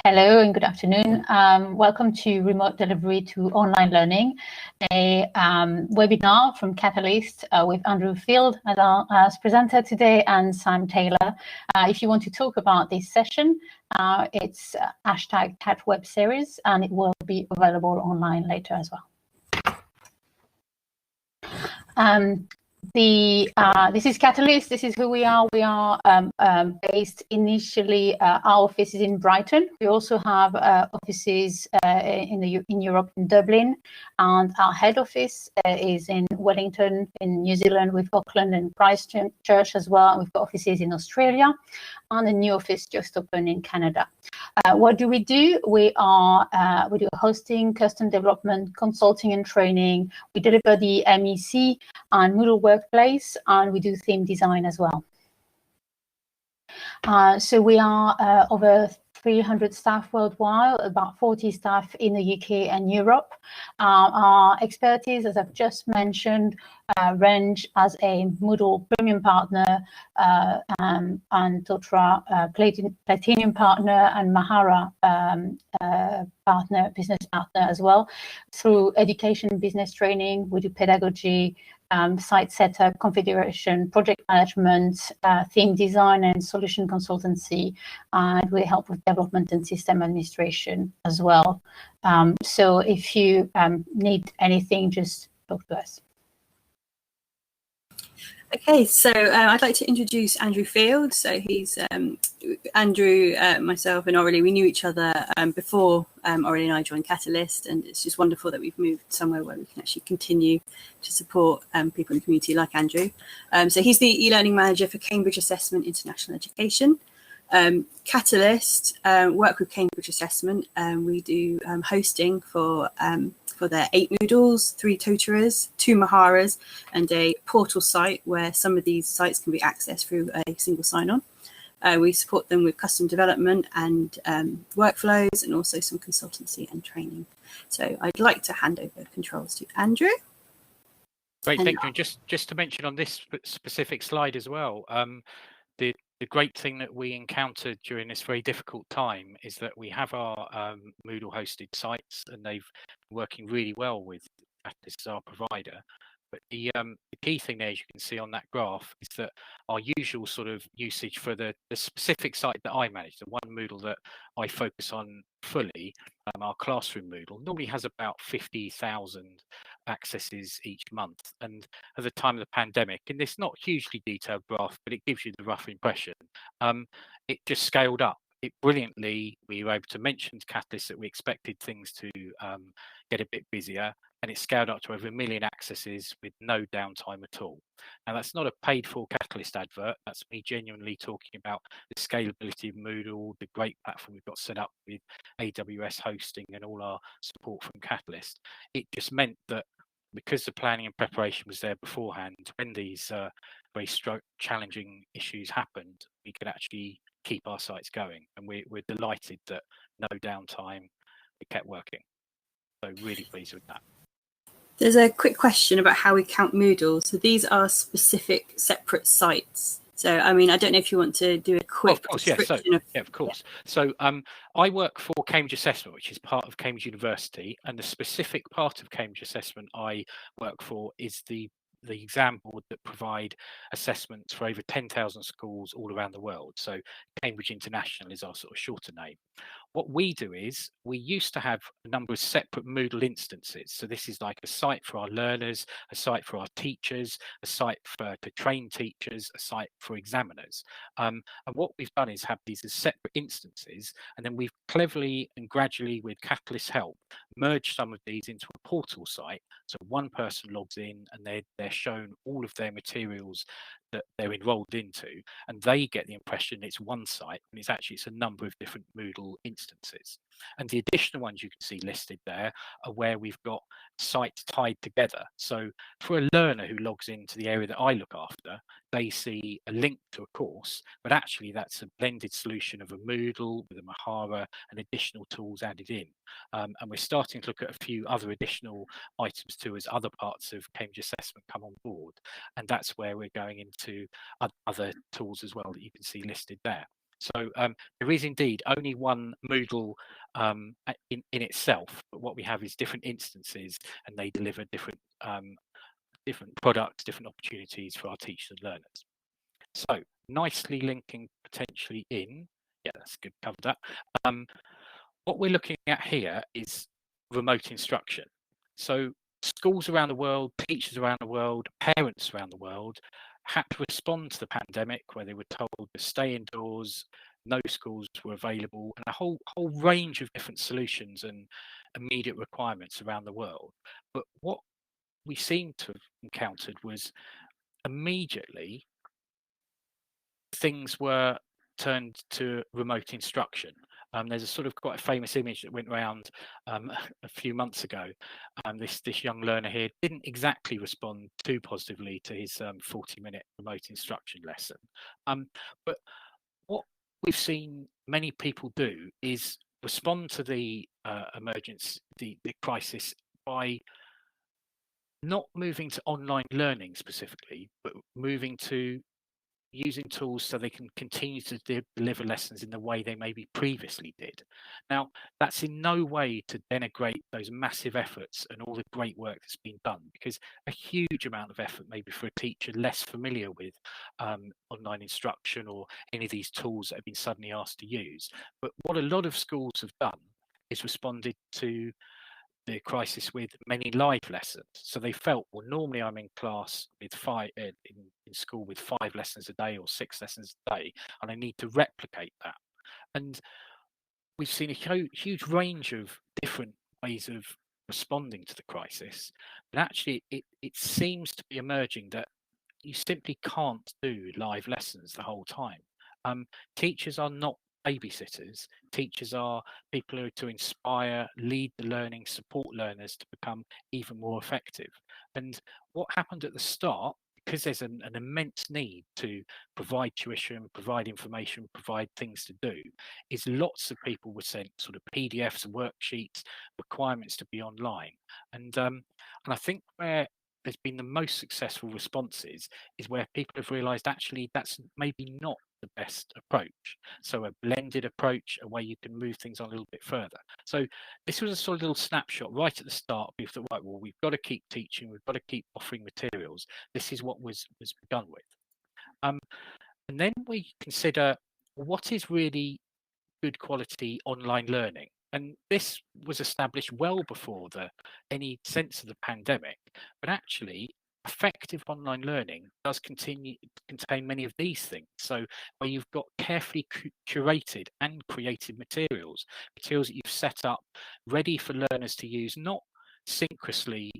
Hello and good afternoon. Welcome to Remote Delivery to Online Learning, a webinar from Catalyst with Andrew Field as our presenter today and Sam Taylor. If you want to talk about this session, it's hashtag #CatWebSeries and it will be available online later as well. This is Catalyst. This is who we are. We are based initially. Our office is in Brighton. We also have offices in Europe, in Dublin, and our head office is in Wellington, in New Zealand, with Auckland and Christchurch as well. We've got offices in Australia, and a new office just opened in Canada. What do? We do hosting, custom development, consulting and training. We deliver the MEC and Moodle Workplace, and we do theme design as well. So we are over 300 staff worldwide, about 40 staff in the UK and Europe. Our expertise, as I've just mentioned, range as a Moodle Premium Partner and Totra Platinum Partner and Mahara Business Partner as well. Through education, business training, we do pedagogy, site setup, configuration, project management, theme design and solution consultancy, and we help with development and system administration as well. So if you need anything, just talk to us. Okay, so I'd like to introduce Andrew Field. So he's Andrew, myself and Aurelie, we knew each other before Aurelie and I joined Catalyst, and it's just wonderful that we've moved somewhere where we can actually continue to support people in the community like Andrew. So he's the e-learning manager for Cambridge Assessment International Education. Catalyst work with Cambridge Assessment. We do hosting for their 8 Moodles, 3 Totoras, 2 Maharas, and a portal site where some of these sites can be accessed through a single sign-on. We support them with custom development and workflows, and also some consultancy and training. So I'd like to hand over controls to Andrew. Great, thank you. And just to mention on this specific slide as well, the great thing that we encountered during this very difficult time is that we have our Moodle hosted sites, and they've been working really well with Catalyst as our provider. But the key thing there, as you can see on that graph, is that our usual sort of usage for the specific site that I manage, the one Moodle that I focus on fully, our classroom Moodle, normally has about 50,000 accesses each month. And at the time of the pandemic, and this not hugely detailed graph, but it gives you the rough impression, it just scaled up. It brilliantly, we were able to mention to Catalyst that we expected things to get a bit busier, and it scaled up to over 1 million accesses with no downtime at all. Now, that's not a paid for Catalyst advert. That's me genuinely talking about the scalability of Moodle, the great platform we've got set up with AWS hosting and all our support from Catalyst. It just meant that because the planning and preparation was there beforehand, when these very challenging issues happened, we could actually keep our sites going. And we're delighted that no downtime, it kept working. So really pleased with that. There's a quick question about how we count Moodles. So these are specific separate sites. So, I mean, I don't know if you want to do a quick description. Of course. So I work for Cambridge Assessment, which is part of Cambridge University. And the specific part of Cambridge Assessment I work for is the exam board that provide assessments for over 10,000 schools all around the world. So Cambridge International is our sort of shorter name. What we do is we used to have a number of separate Moodle instances. So this is like a site for our learners, a site for our teachers, a site to train teachers, a site for examiners. And what we've done is have these as separate instances, and then we've cleverly and gradually, with Catalyst's help, merged some of these into a portal site. So one person logs in and they're shown all of their materials that they're enrolled into, and they get the impression it's one site, and it's a number of different Moodle instances. And the additional ones you can see listed there are where we've got sites tied together. So for a learner who logs into the area that I look after, they see a link to a course, but actually that's a blended solution of a Moodle with a Mahara and additional tools added in. And we're starting to look at a few other additional items too, as other parts of Cambridge Assessment come on board. And that's where we're going into other tools as well that you can see listed there. So there is indeed only one Moodle in itself, but what we have is different instances, and they deliver different different products, different opportunities for our teachers and learners. So nicely linking potentially in, yeah, that's good, covered that. What we're looking at here is remote instruction. So schools around the world, teachers around the world, parents around the world had to respond to the pandemic, where they were told to stay indoors, no schools were available, and a whole range of different solutions and immediate requirements around the world. But what we seem to have encountered was immediately things were turned to remote instruction. There's a sort of quite a famous image that went around a few months ago. This young learner here didn't exactly respond too positively to his 40-minute remote instruction lesson. But what we've seen many people do is respond to the emergency, the crisis, by not moving to online learning specifically, but moving to using tools so they can continue to deliver lessons in the way they maybe previously did. Now, that's in no way to denigrate those massive efforts and all the great work that's been done, because a huge amount of effort maybe for a teacher less familiar with online instruction or any of these tools that have been suddenly asked to use. But what a lot of schools have done is responded to the crisis with many live lessons. So they felt, well, normally I'm in class with in school with 5 lessons a day or 6 lessons a day, and I need to replicate that. And we've seen a huge range of different ways of responding to the crisis. But actually, it seems to be emerging that you simply can't do live lessons the whole time. Teachers are not babysitters. Teachers are people who are to inspire, lead the learning, support learners to become even more effective. And what happened at the start, because there's an immense need to provide tuition, provide information, provide things to do, is lots of people were sent sort of PDFs, worksheets, requirements to be online. And I think where there's been the most successful responses is where people have realized actually that's maybe not the best approach. So a blended approach, a way you can move things on a little bit further. So this was a sort of little snapshot right at the start. We thought, right, well, we've got to keep teaching, we've got to keep offering materials. This is what was begun with. And then we consider what is really good quality online learning. And this was established well before any sense of the pandemic. But actually, effective online learning does continue to contain many of these things. So where you've got carefully curated and created materials that you've set up ready for learners to use, not synchronously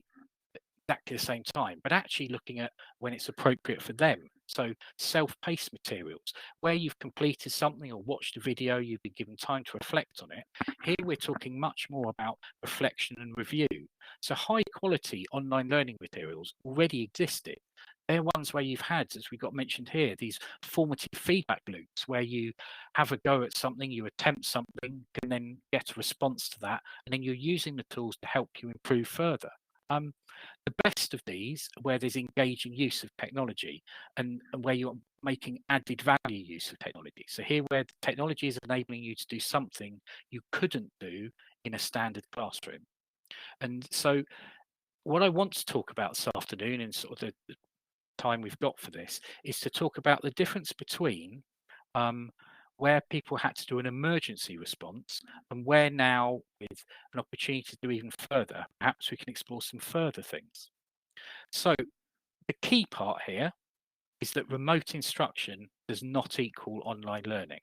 exactly the same time, but actually looking at when it's appropriate for them. So self-paced materials, where you've completed something or watched a video, you've been given time to reflect on it. Here we're talking much more about reflection and review. So high quality online learning materials already existed. They're ones where you've had, as we got mentioned here, these formative feedback loops where you have a go at something, you attempt something, can then get a response to that, and then you're using the tools to help you improve further. The best of these, where there's engaging use of technology and where you're making added value use of technology. So here where the technology is enabling you to do something you couldn't do in a standard classroom. And so what I want to talk about this afternoon, and sort of the time we've got for this, is to talk about the difference between where people had to do an emergency response and where now, with an opportunity to do even further, perhaps we can explore some further things. So the key part here is that remote instruction does not equal online learning.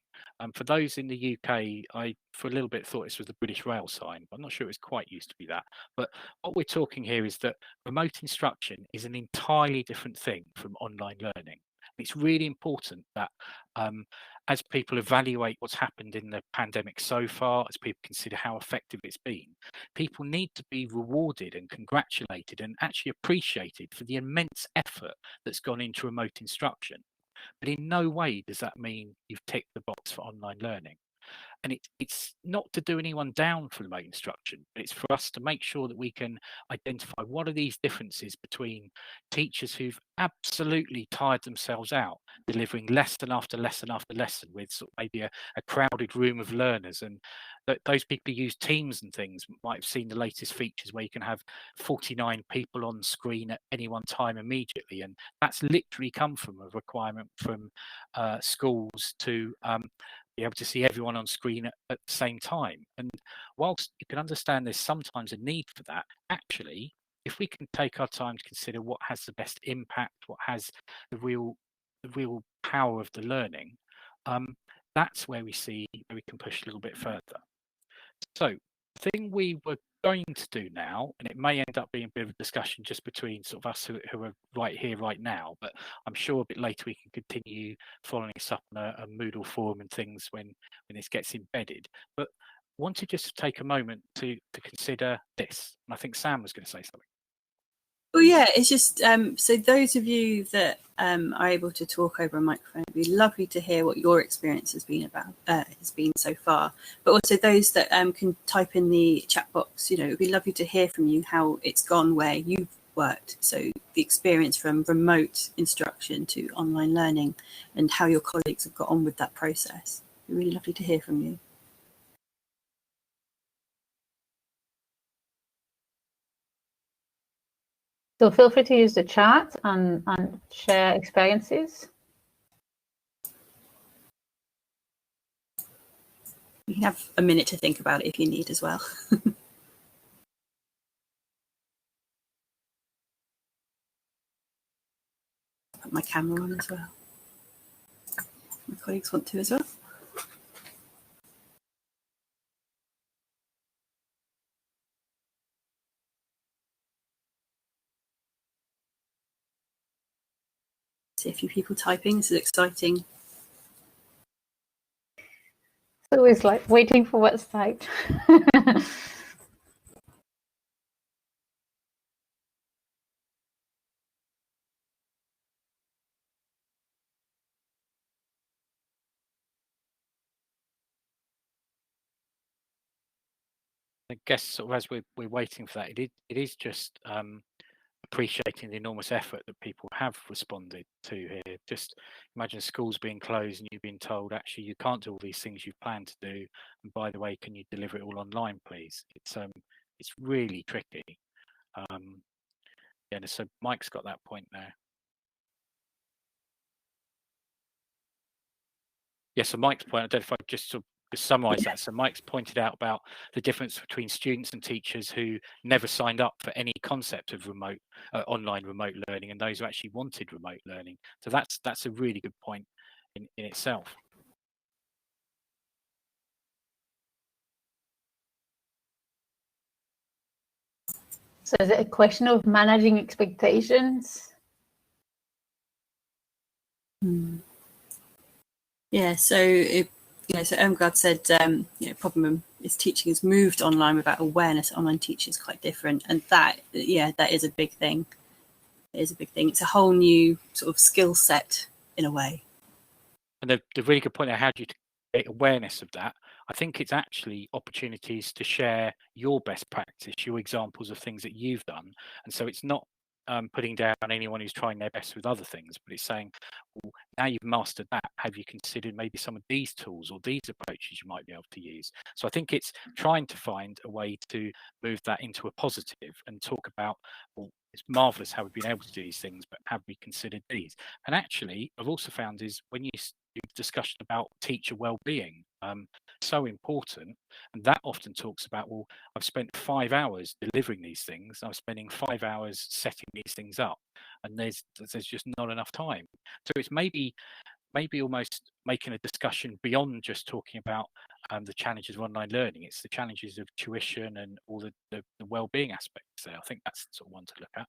For those in the UK, I for a little bit thought this was the British Rail sign, but I'm not sure it was quite used to be that. But what we're talking here is that remote instruction is an entirely different thing from online learning. It's really important that as people evaluate what's happened in the pandemic so far, as people consider how effective it's been, people need to be rewarded and congratulated and actually appreciated for the immense effort that's gone into remote instruction. But in no way does that mean you've ticked the box for online learning. And it's not to do anyone down for remote instruction, but it's for us to make sure that we can identify what are these differences between teachers who've absolutely tired themselves out, delivering lesson after lesson after lesson with sort of maybe a crowded room of learners. And those people who use Teams and things might have seen the latest features where you can have 49 people on screen at any one time immediately. And that's literally come from a requirement from schools to be able to see everyone on screen at the same time. And whilst you can understand there's sometimes a need for that, actually, if we can take our time to consider what has the best impact, what has the real power of the learning, that's where we see where we can push a little bit further. So the thing we were going to do now, and it may end up being a bit of a discussion just between sort of us who are right here, right now, but I'm sure a bit later we can continue following this up on a Moodle forum and things when this gets embedded. But wanted just to take a moment to consider this. And I think Sam was going to say something. Well, yeah, it's just so those of you that are able to talk over a microphone, it'd be lovely to hear what your experience has been so far. But also those that can type in the chat box, it'd be lovely to hear from you how it's gone where you've worked. So the experience from remote instruction to online learning and how your colleagues have got on with that process. It'd be really lovely to hear from you. So feel free to use the chat and share experiences. You can have a minute to think about it if you need as well. Put my camera on as well. My colleagues want to as well. See a few people typing. This is exciting. It's always like waiting for what's typed. I guess sort of as we're waiting for that, it is just appreciating the enormous effort that people have responded to here. Just imagine schools being closed and you've been told actually you can't do all these things you've planned to do, and by the way, can you deliver it all online, please? It's really tricky. Yeah, so Mike's got that point there. Yeah, so Mike's point, I don't know if I just sort of summarize that. So Mike's pointed out about the difference between students and teachers who never signed up for any concept of remote online remote learning and those who actually wanted remote learning. So that's a really good point in itself. So is it a question of managing expectations? Yeah, so so Irmgard said, problem is teaching has moved online without awareness. Online teaching is quite different, and that is a big thing. It is a big thing. It's a whole new sort of skill set in a way. And the really good point, how do you create awareness of that? I think it's actually opportunities to share your best practice, your examples of things that you've done. And so it's not putting down anyone who's trying their best with other things, but it's saying, well, now you've mastered that, have you considered maybe some of these tools or these approaches you might be able to use? So I think it's trying to find a way to move that into a positive and talk about, well, it's marvelous how we've been able to do these things, but have we considered these? And actually, I've also found is when you do discussion about teacher well-being, so important, and that often talks about, well, I've spent 5 hours delivering these things, I'm spending 5 hours setting these things up, and there's just not enough time. So it's maybe almost making a discussion beyond just talking about the challenges of online learning. It's the challenges of tuition and all the well-being aspects there. I think that's sort of one to look at.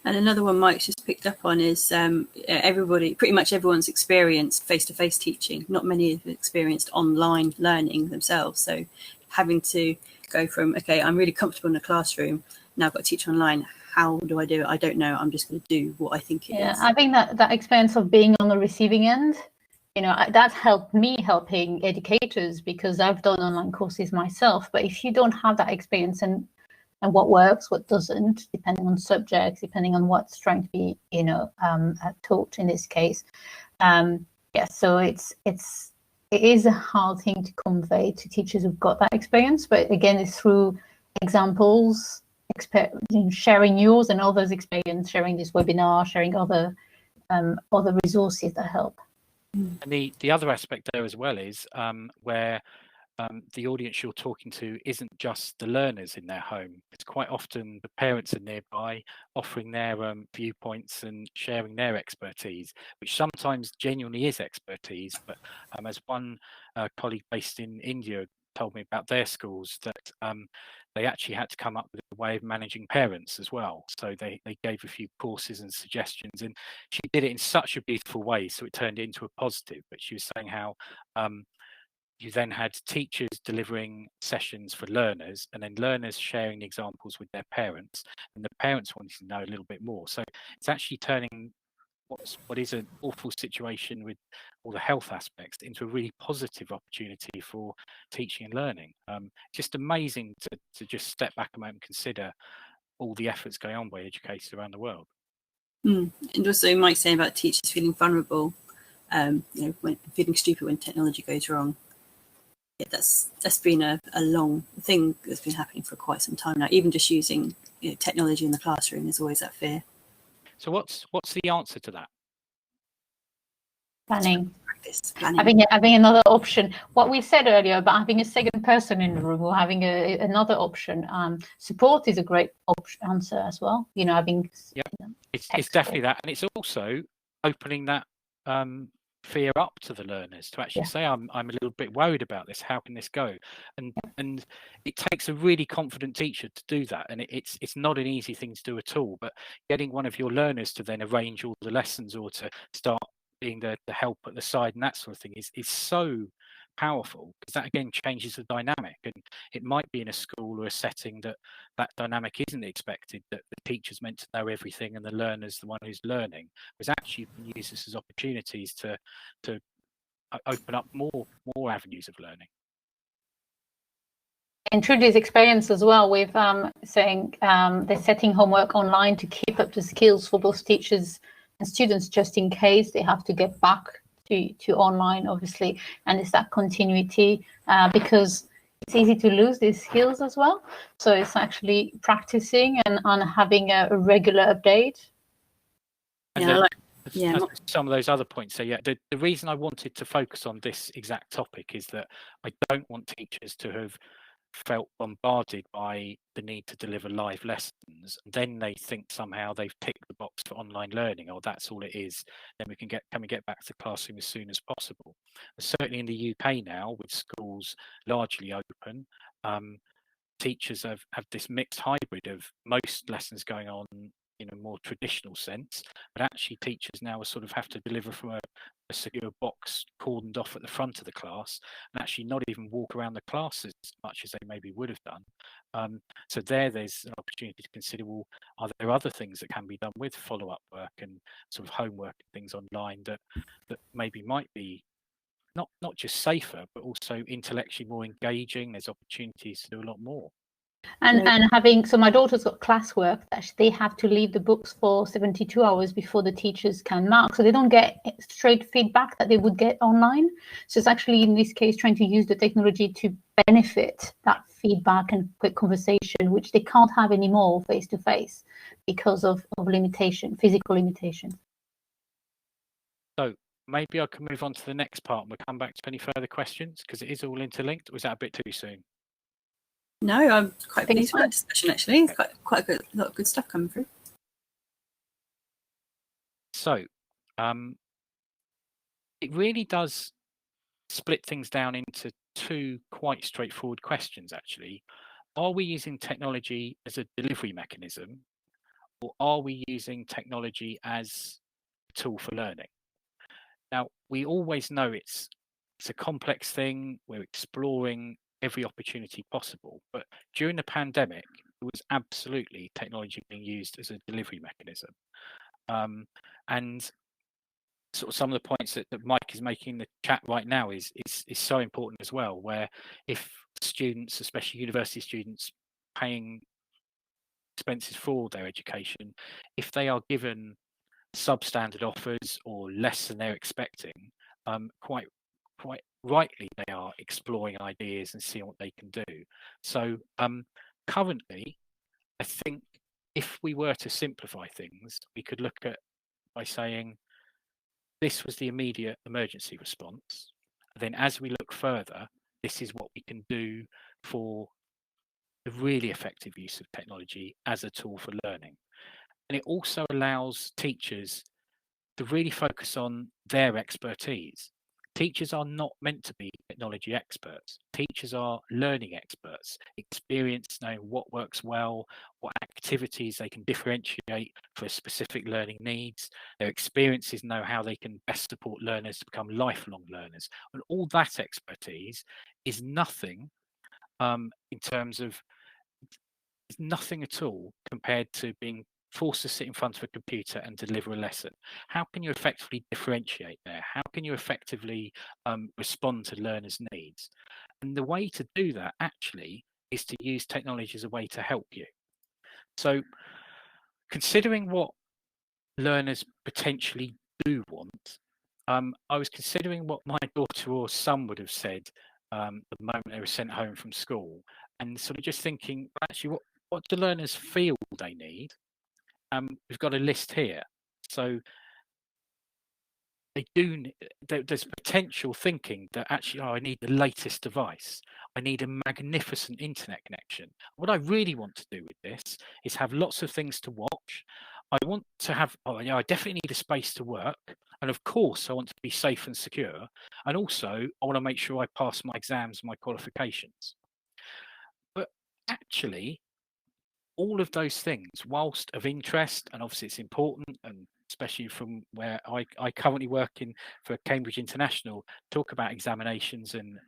And another one Mike's just picked up on is pretty much everyone's experienced face-to-face teaching. Not many have experienced online learning themselves. So having to go from, okay, I'm really comfortable in the classroom, now I've got to teach online. How do I do it? I don't know. I'm just going to do what I think it is. I think that experience of being on the receiving end That helped me helping educators, because I've done online courses myself. But if you don't have that experience and what works, what doesn't, depending on subjects, depending on what's trying to be, taught in this case. So it is a hard thing to convey to teachers who've got that experience. But again, it's through examples, sharing yours and others' experience, sharing this webinar, sharing other resources that help. And the other aspect there as well is where the audience you're talking to isn't just the learners in their home. It's quite often the parents are nearby, offering their viewpoints and sharing their expertise, which sometimes genuinely is expertise. But as one colleague based in India told me about their schools, that they actually had to come up with a way of managing parents as well. So they gave a few courses and suggestions, and she did it in such a beautiful way, so it turned it into a positive. But she was saying how you then had teachers delivering sessions for learners, and then learners sharing the examples with their parents, and the parents wanted to know a little bit more. So it's actually turning what is an awful situation with all the health aspects into a really positive opportunity for teaching and learning. Just amazing to just step back a moment and consider all the efforts going on by educators around the world. And also, you might say about teachers feeling vulnerable, when feeling stupid when technology goes wrong. Yeah, that's been a long thing that's been happening for quite some time now. Even just using technology in the classroom, there's always that fear. So what's the answer to that? Planning. Planning. Having another option. What we said earlier about having a second person in the room, or having another option. Support is a great answer as well. It's definitely that, and it's also opening that fear up to the learners to actually say, I'm a little bit worried about this, how can this go? And it takes a really confident teacher to do that, and it's not an easy thing to do at all. But getting one of your learners to then arrange all the lessons, or to start being the help at the side and that sort of thing is so powerful, because that again changes the dynamic. And it might be in a school or a setting that dynamic isn't expected, that the teacher's meant to know everything and the learner's the one who's learning. Whereas actually you can use this as opportunities to open up more avenues of learning. And Trudy's experience as well with saying they're setting homework online to keep up the skills for both teachers and students, just in case they have to get back to online, obviously. And it's that continuity, because it's easy to lose these skills as well. So it's actually practicing and having a regular update. Some of those other points. So the reason I wanted to focus on this exact topic is that I don't want teachers to have felt bombarded by the need to deliver live lessons. Then they think somehow they've ticked the box for online learning, or that's all it is. Then can we get back to the classroom as soon as possible? But certainly in the UK now, with schools largely open, teachers have this mixed hybrid of most lessons going on in a more traditional sense, but actually teachers now sort of have to deliver from a secure box cordoned off at the front of the class, and actually not even walk around the class as much as they maybe would have done. So there's an opportunity to consider, well, are there other things that can be done with follow-up work and sort of homework and things online that maybe might be not just safer, but also intellectually more engaging? There's opportunities to do a lot more. And having, so my daughter's got classwork that they have to leave the books for 72 hours before the teachers can mark, so they don't get straight feedback that they would get online. So it's actually in this case trying to use the technology to benefit that feedback and quick conversation, which they can't have anymore face to face because of physical limitation. So maybe I can move on to the next part and we'll come back to any further questions, because it is all interlinked. Or was that a bit too soon? No, I'm quite pleased with that discussion, actually. It's quite a lot of good stuff coming through. So it really does split things down into two quite straightforward questions, actually. Are we using technology as a delivery mechanism, or are we using technology as a tool for learning? Now, we always know it's a complex thing. We're exploring every opportunity possible, but during the pandemic, it was absolutely technology being used as a delivery mechanism. And sort of some of the points that Mike is making in the chat right now is so important as well, where if students, especially university students, paying expenses for their education, if they are given substandard offers or less than they're expecting, quite rightly they are exploring ideas and seeing what they can do. So currently, I think if we were to simplify things, we could look at by saying this was the immediate emergency response. Then as we look further, this is what we can do for the really effective use of technology as a tool for learning. And it also allows teachers to really focus on their expertise. Teachers are not meant to be technology experts. Teachers are learning experts, experienced, knowing what works well, what activities they can differentiate for specific learning needs. Their experiences know how they can best support learners to become lifelong learners. And all that expertise is nothing in terms of, it's nothing at all compared to being forced to sit in front of a computer and deliver a lesson. How can you effectively differentiate there? How can you effectively respond to learners' needs? And the way to do that actually is to use technology as a way to help you. So considering what learners potentially do want, I was considering what my daughter or son would have said the moment they were sent home from school, and sort of just thinking, actually, what do learners feel they need? We've got a list here. So they do. There's potential thinking that actually, I need the latest device. I need a magnificent internet connection. What I really want to do with this is have lots of things to watch. I want to have. I definitely need a space to work, and of course, I want to be safe and secure. And also, I want to make sure I pass my exams, my qualifications. But actually, all of those things, whilst of interest, and obviously it's important, and especially from where I currently work for Cambridge International, talk about examinations and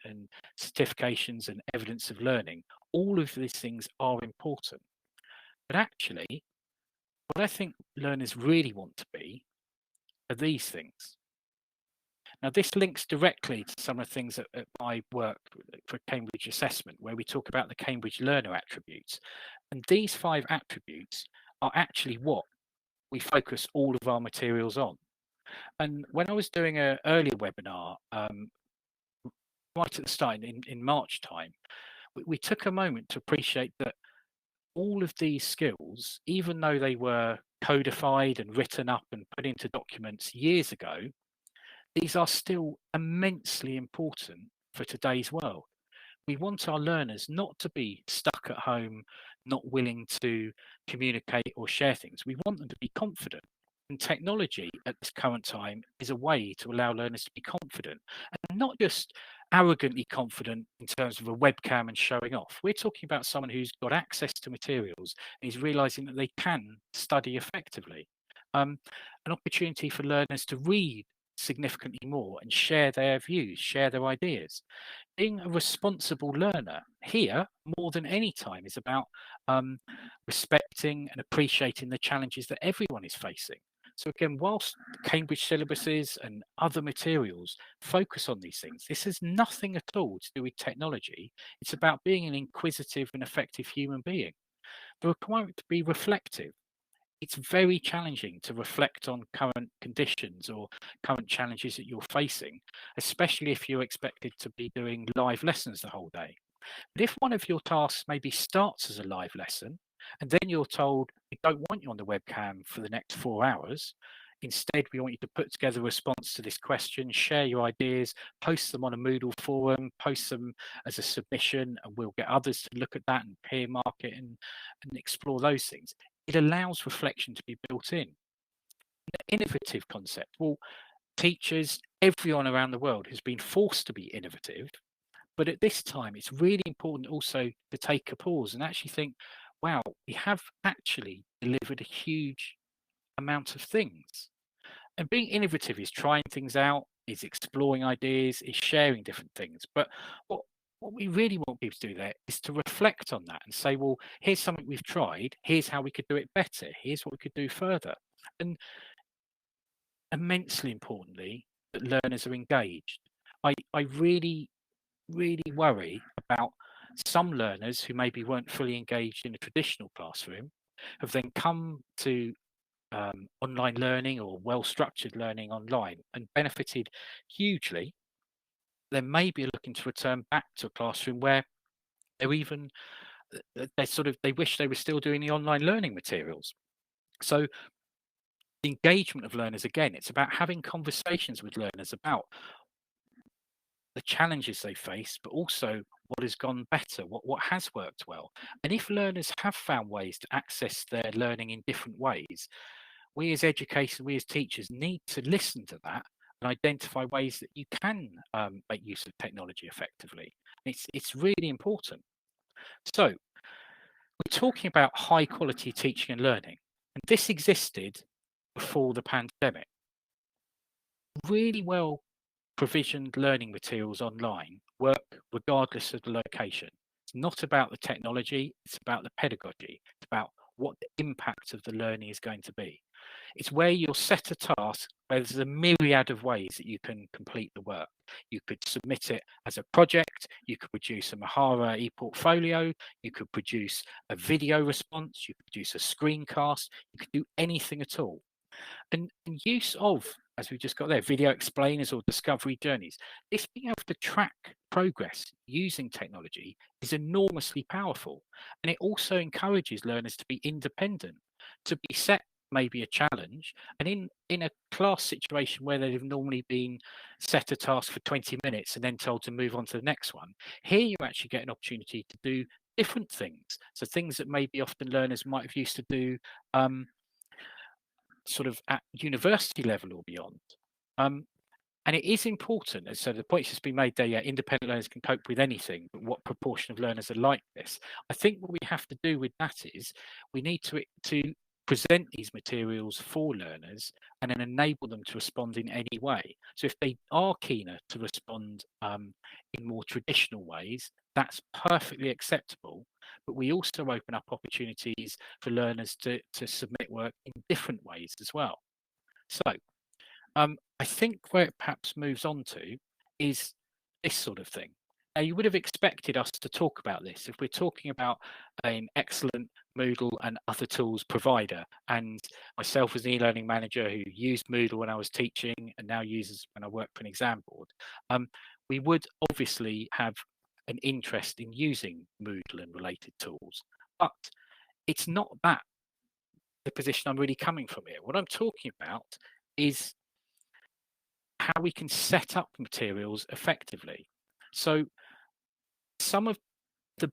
certifications and evidence of learning. All of these things are important. But actually, what I think learners really want to be are these things. Now, this links directly to some of the things at my work for Cambridge Assessment, where we talk about the Cambridge Learner attributes. And these 5 attributes are actually what we focus all of our materials on. And when I was doing an earlier webinar, right at the start in March time, we took a moment to appreciate that all of these skills, even though they were codified and written up and put into documents years ago, these are still immensely important for today's world. We want our learners not to be stuck at home, not willing to communicate or share things. We want them to be confident. And technology at this current time is a way to allow learners to be confident, and not just arrogantly confident in terms of a webcam and showing off. We're talking about someone who's got access to materials and is realizing that they can study effectively. An opportunity for learners to read significantly more and share their views, share their ideas. Being a responsible learner here, more than any time, is about respecting and appreciating the challenges that everyone is facing. So again, whilst Cambridge syllabuses and other materials focus on these things, this has nothing at all to do with technology. It's about being an inquisitive and effective human being. The requirement to be reflective. It's very challenging to reflect on current conditions or current challenges that you're facing, especially if you're expected to be doing live lessons the whole day. But if one of your tasks maybe starts as a live lesson, and then you're told, we don't want you on the webcam for the next 4 hours. Instead, we want you to put together a response to this question, share your ideas, post them on a Moodle forum, post them as a submission, and we'll get others to look at that and peer mark it and explore those things. It allows reflection to be built in. The innovative concept. Well, teachers, everyone around the world has been forced to be innovative, but at this time, it's really important also to take a pause and actually think, wow, we have actually delivered a huge amount of things. And being innovative is trying things out, is exploring ideas, is sharing different things. But what we really want people to do there is to reflect on that and say, well, here's something we've tried, here's how we could do it better, here's what we could do further. And immensely importantly, that learners are engaged. I really, really worry about some learners who maybe weren't fully engaged in a traditional classroom, have then come to online learning or well-structured learning online and benefited hugely. Then maybe looking to return back to a classroom where they're even they wish they were still doing the online learning materials. So the engagement of learners, again, it's about having conversations with learners about the challenges they face, but also what has gone better, what has worked well. And if learners have found ways to access their learning in different ways, we as educators, we as teachers need to listen to that and identify ways that you can make use of technology effectively. It's really important. So we're talking about high quality teaching and learning, and this existed before the pandemic. Really well provisioned learning materials online work regardless of the location. It's not about the technology, it's about the pedagogy, it's about what the impact of the learning is going to be. It's where you're set a task where there's a myriad of ways that you can complete the work. You could submit it as a project, you could produce a Mahara e-portfolio, you could produce a video response, you could produce a screencast, you could do anything at all. And use of, as we just got there, video explainers or discovery journeys, this being able to track progress using technology is enormously powerful. And it also encourages learners to be independent, to be set maybe a challenge. And in a class situation where they've normally been set a task for 20 minutes and then told to move on to the next one, here you actually get an opportunity to do different things. So things that maybe often learners might have used to do sort of at university level or beyond. And it is important, and so the point's just been made there, yeah, independent learners can cope with anything, but what proportion of learners are like this? I think what we have to do with that is we need to present these materials for learners and then enable them to respond in any way. So if they are keener to respond in more traditional ways, that's perfectly acceptable. But we also open up opportunities for learners to submit work in different ways as well. So I think where it perhaps moves on to is this sort of thing. Now, you would have expected us to talk about this if we're talking about an excellent Moodle and other tools provider, and myself as an e-learning manager who used Moodle when I was teaching and now uses when I work for an exam board. We would obviously have an interest in using Moodle and related tools, but it's not that the position I'm really coming from here. What I'm talking about is how we can set up materials effectively. So some of the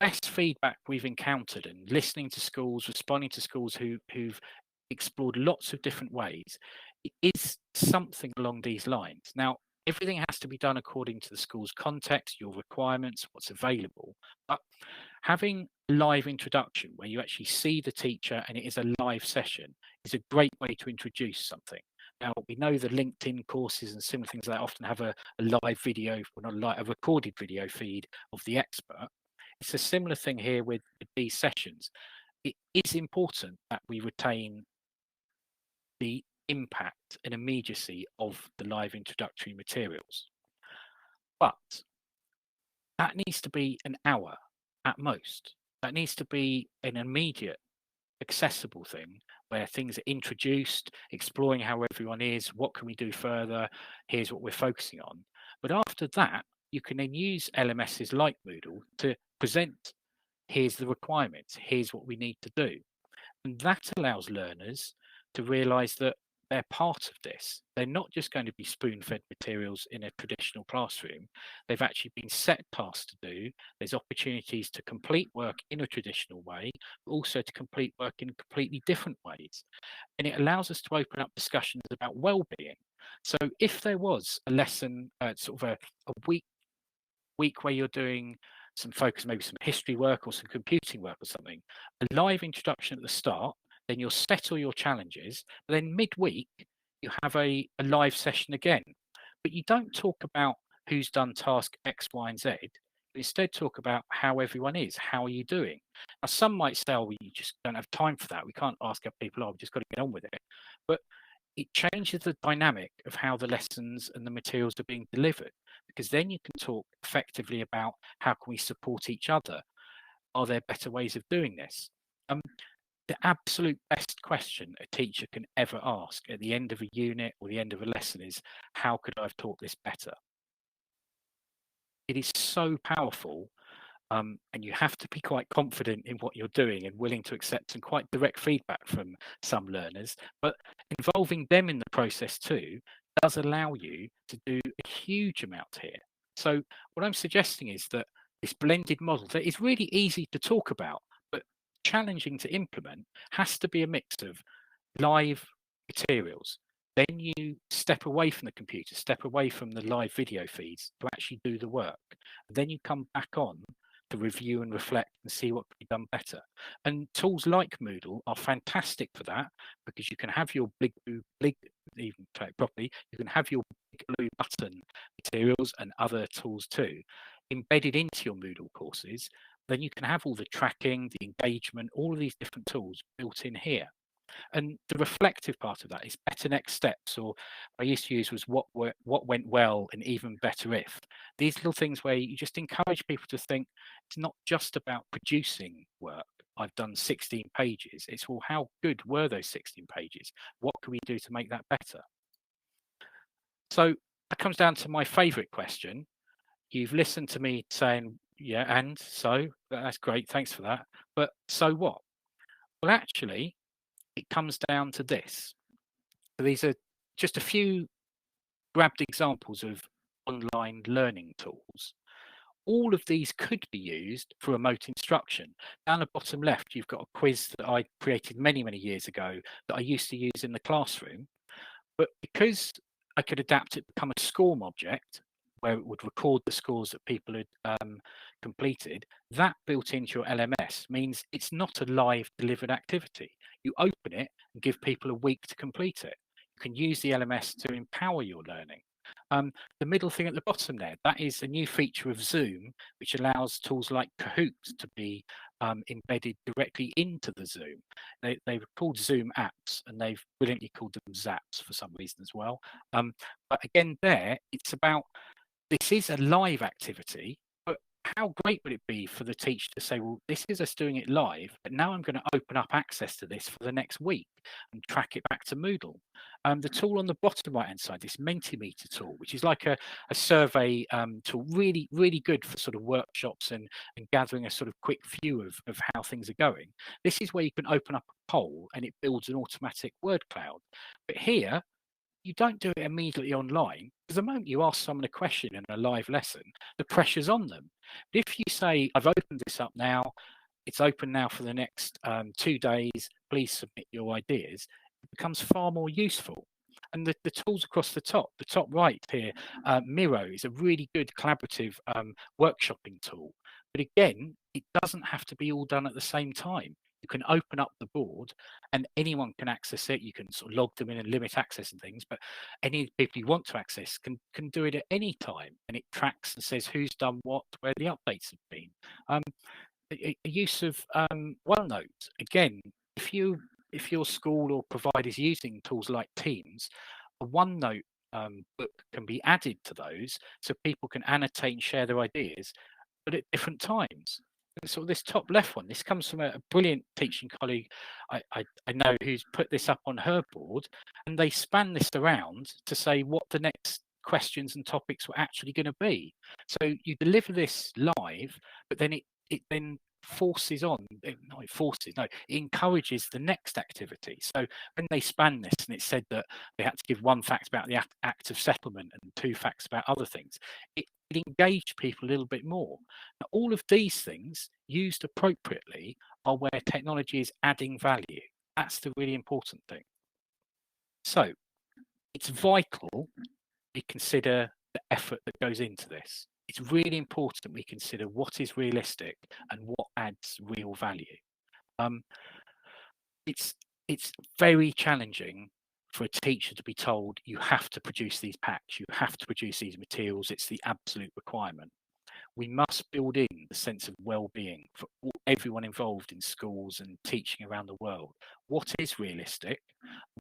best feedback we've encountered and listening to schools, responding to schools who've explored lots of different ways, is something along these lines. Now, everything has to be done according to the school's context, your requirements, what's available. But having live introduction where you actually see the teacher and it is a live session is a great way to introduce something. Now, we know the LinkedIn courses and similar things that often have a live video, or not a recorded video feed of the expert. It's a similar thing here with these sessions. It is important that we retain the impact and immediacy of the live introductory materials. But that needs to be an hour at most. That needs to be an immediate, accessible thing where things are introduced, exploring how everyone is, what can we do further, here's what we're focusing on. But after that, you can then use LMSs like Moodle to present, here's the requirements, here's what we need to do. And that allows learners to realize that they're part of this. They're not just going to be spoon-fed materials in a traditional classroom. They've actually been set tasks to do. There's opportunities to complete work in a traditional way, but also to complete work in completely different ways. And it allows us to open up discussions about well-being. So if there was a lesson, sort of a week where you're doing some focus, maybe some history work or some computing work or something, a live introduction at the start, then you'll set all your challenges, but then midweek you have a live session again. But you don't talk about who's done task X, Y, and Z. Instead, talk about how everyone is. How are you doing? Now, some might say, oh, we just don't have time for that. We can't ask our people, oh, we've just got to get on with it. But it changes the dynamic of how the lessons and the materials are being delivered, because then you can talk effectively about how can we support each other. Are there better ways of doing this? The absolute best question a teacher can ever ask at the end of a unit or the end of a lesson is, how could I have taught this better? It is so powerful, and you have to be quite confident in what you're doing and willing to accept some quite direct feedback from some learners, but involving them in the process too does allow you to do a huge amount here. So what I'm suggesting is that this blended model that is really easy to talk about, but challenging to implement, has to be a mix of live materials. Then you step away from the computer, step away from the live video feeds to actually do the work. Then you come back on to review and reflect and see what can be done better. And tools like Moodle are fantastic for that, because you can have your even try it properly, you can have your big blue button materials and other tools too embedded into your Moodle courses. Then you can have all the tracking, the engagement, all of these different tools built in here. And the reflective part of that is better next steps, or I used to use was what went well and even better if. These little things where you just encourage people to think it's not just about producing work. I've done 16 pages. It's, well, how good were those 16 pages? What can we do to make that better? So that comes down to my favorite question. You've listened to me saying, yeah, and so that's great. Thanks for that. But so what? Well, actually, it comes down to this. So these are just a few grabbed examples of online learning tools. All of these could be used for remote instruction. Down the bottom left, you've got a quiz that I created many, many years ago that I used to use in the classroom. But because I could adapt it to become a SCORM object, where it would record the scores that people had completed, that built into your LMS means it's not a live delivered activity. You open it and give people a week to complete it. You can use the LMS to empower your learning. The middle thing at the bottom there, that is a new feature of Zoom, which allows tools like Kahoot to be embedded directly into the Zoom. They were called Zoom apps, and they've brilliantly called them Zaps for some reason as well. But again, there, it's about, this is a live activity, but how great would it be for the teacher to say, well, this is us doing it live, but now I'm going to open up access to this for the next week and track it back to Moodle. The tool on the bottom right-hand side, this Mentimeter tool, which is like a survey tool, really, really good for sort of workshops and gathering a sort of quick view of how things are going. This is where you can open up a poll and it builds an automatic word cloud. But here, you don't do it immediately online, because the moment you ask someone a question in a live lesson, the pressure's on them. But if you say, I've opened this up now, it's open now for the next 2 days, please submit your ideas, it becomes far more useful. And the tools across the top right here, Miro is a really good collaborative workshopping tool. But again, it doesn't have to be all done at the same time. You can open up the board and anyone can access it. You can sort of log them in and limit access and things, but any people you want to access can do it at any time, and it tracks and says who's done what, where the updates have been. A use of OneNote, again, if your school or provider is using tools like Teams, a OneNote book can be added to those so people can annotate and share their ideas, but at different times. So this top left one, this comes from a brilliant teaching colleague I know, who's put this up on her board, and they span this around to say what the next questions and topics were actually going to be. So you deliver this live, but then it then forces on, not it forces, no, it encourages the next activity. So when they span this, and it said that they had to give 1 fact about the act of settlement and 2 facts about other things, it engaged people a little bit more. Now, all of these things used appropriately are where technology is adding value. That's the really important thing. So it's vital we consider the effort that goes into this. It's really important we consider what is realistic and what adds real value. It's very challenging for a teacher to be told you have to produce these packs, you have to produce these materials, it's the absolute requirement. we must build in the sense of well-being for everyone involved in schools and teaching around the world. What is realistic?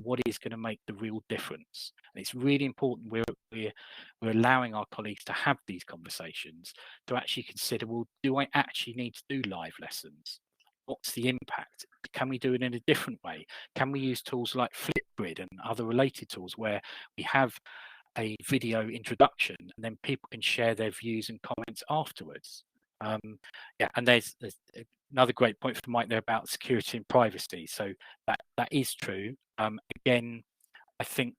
What is going to make the real difference? And it's really important we're allowing our colleagues to have these conversations, to actually consider, well, do I actually need to do live lessons? What's the impact? Can we do it in a different way? Can we use tools like Flipgrid and other related tools where we have a video introduction and then people can share their views and comments afterwards? Yeah, and there's another great point from Mike there about security and privacy. So that is true. Again, I think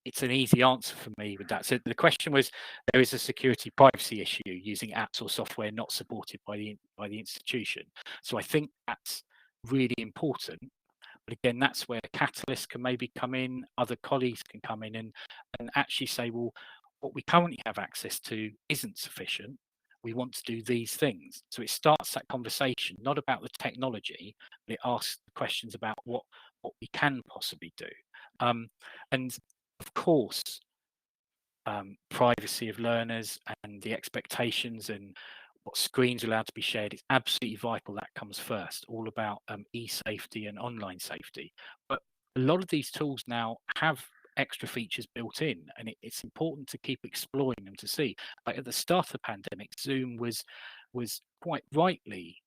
it's an easy answer for me with that. So the question was, there is a security privacy issue using apps or software not supported by the institution. So I think that's really important. But again, that's where Catalyst can maybe come in, other colleagues can come in and actually say, well, what we currently have access to isn't sufficient. We want to do these things. So it starts that conversation, not about the technology, but it asks questions about what we can possibly do. And of course, privacy of learners and the expectations and what screens are allowed to be shared, it's absolutely vital that comes first, all about e-safety and online safety. But a lot of these tools now have extra features built in, and it's important to keep exploring them to see. Like at the start of the pandemic, Zoom was quite rightly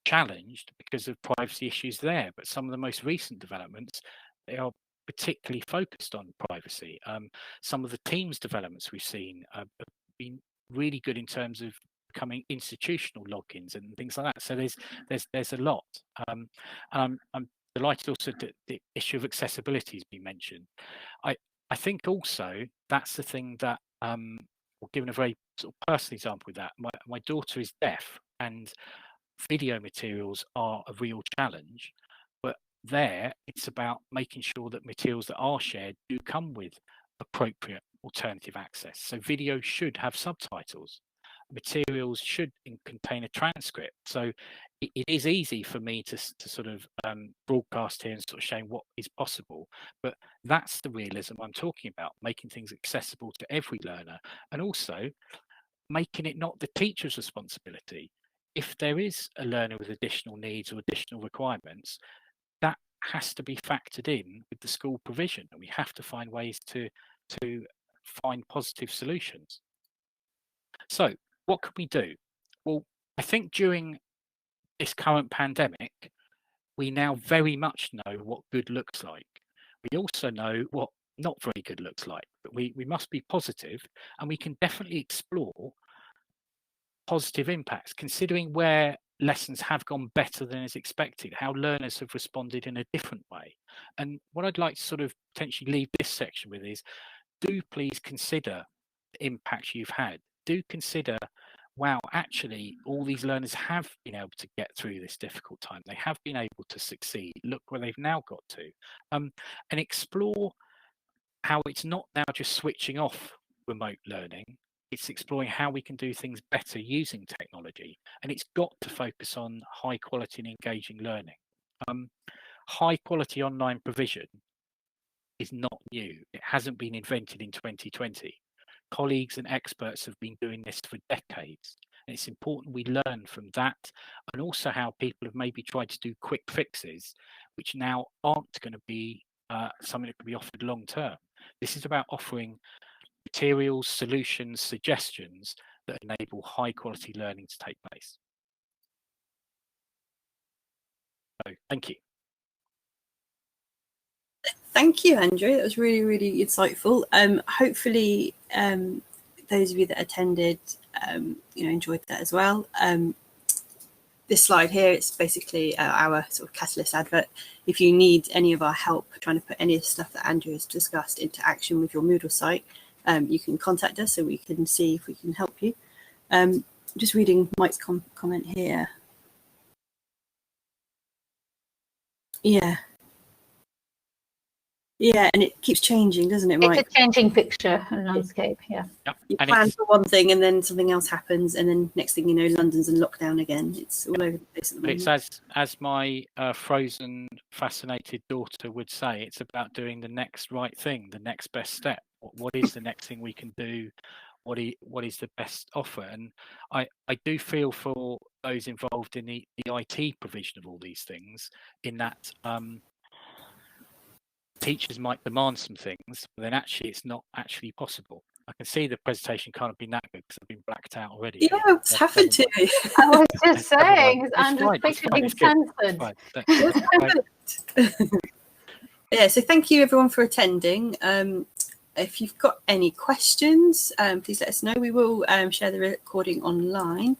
challenged because of privacy issues there, but some of the most recent developments, they are particularly focused on privacy. Some of the Teams developments we've seen have been really good in terms of becoming institutional logins and things like that. So there's a lot. And I'm delighted also that the issue of accessibility has been mentioned. I think also that's the thing that, well, given a very sort of personal example with that, my daughter is deaf and video materials are a real challenge, but there it's about making sure that materials that are shared do come with appropriate alternative access. So video should have subtitles, materials should contain a transcript. So it is easy for me to sort of broadcast here and sort of showing what is possible, but that's the realism I'm talking about, making things accessible to every learner, and also making it not the teacher's responsibility. If there is a learner with additional needs or additional requirements, that has to be factored in with the school provision, and we have to find ways to find positive solutions. So what can we do? Well, I think during this current pandemic, we now very much know what good looks like. We also know what not very good looks like, but we must be positive, and we can definitely explore positive impacts, considering where lessons have gone better than is expected, how learners have responded in a different way. And what I'd like to sort of potentially leave this section with is, do please consider the impacts you've had. Do consider, wow, actually, all these learners have been able to get through this difficult time. They have been able to succeed. Look where they've now got to. And explore how it's not now just switching off remote learning. It's exploring how we can do things better using technology. And it's got to focus on high quality and engaging learning. High quality online provision is not new. It hasn't been invented in 2020. Colleagues and experts have been doing this for decades. And it's important we learn from that, and also how people have maybe tried to do quick fixes, which now aren't going to be something that can be offered long term. This is about offering materials, solutions, suggestions that enable high quality learning to take place. So, thank you. Thank you, Andrew. That was really, really insightful. Hopefully, those of you that attended, enjoyed that as well. This slide here, it's basically our sort of Catalyst advert. If you need any of our help trying to put any of the stuff that Andrew has discussed into action with your Moodle site, you can contact us so we can see if we can help you. Just reading Mike's comment here. Yeah, and it keeps changing, doesn't it, Mike? It's a changing picture and landscape, yeah. Yep. You plan for one thing and then something else happens, and then next thing you know, London's in lockdown again. It's all over the place at the moment. It's as my frozen, fascinated daughter would say, it's about doing the next right thing, the next best step. What is the next thing we can do? what is the best offer. And I do feel for those involved in the IT provision of all these things, in that teachers might demand some things, but then actually it's not actually possible. I can see the presentation can't be that good because I've been blacked out already. Yeah, it's happened to me. I was just saying, Andrew being censored. Yeah, so thank you everyone for attending. If you've got any questions, please let us know. We will share the recording online.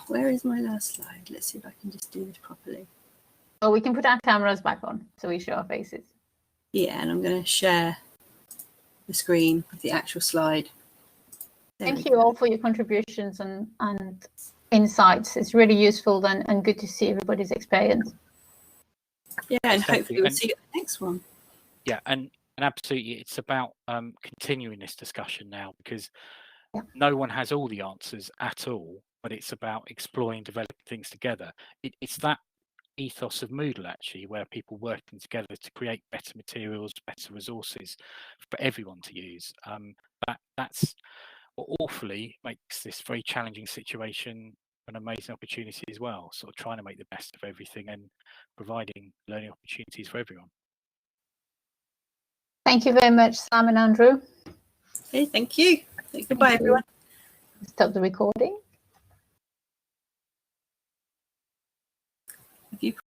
Where is my last slide? Let's see if I can just do this properly. Well, we can put our cameras back on so we show our faces. Yeah, and I'm going to share the screen with the actual slide. Thank you all for your contributions and insights. It's really useful and good to see everybody's experience. Yeah, and hopefully we'll see you at the next one. Yeah, and absolutely, it's about continuing this discussion now, because no one has all the answers at all, but it's about exploring, developing things together. It's that ethos of Moodle, actually, where people working together to create better materials, better resources for everyone to use. That's what awfully makes this very challenging situation an amazing opportunity as well, sort of trying to make the best of everything and providing learning opportunities for everyone. Thank you very much, Sam and Andrew. Okay, thank you. Goodbye, everyone. Stop the recording. Have you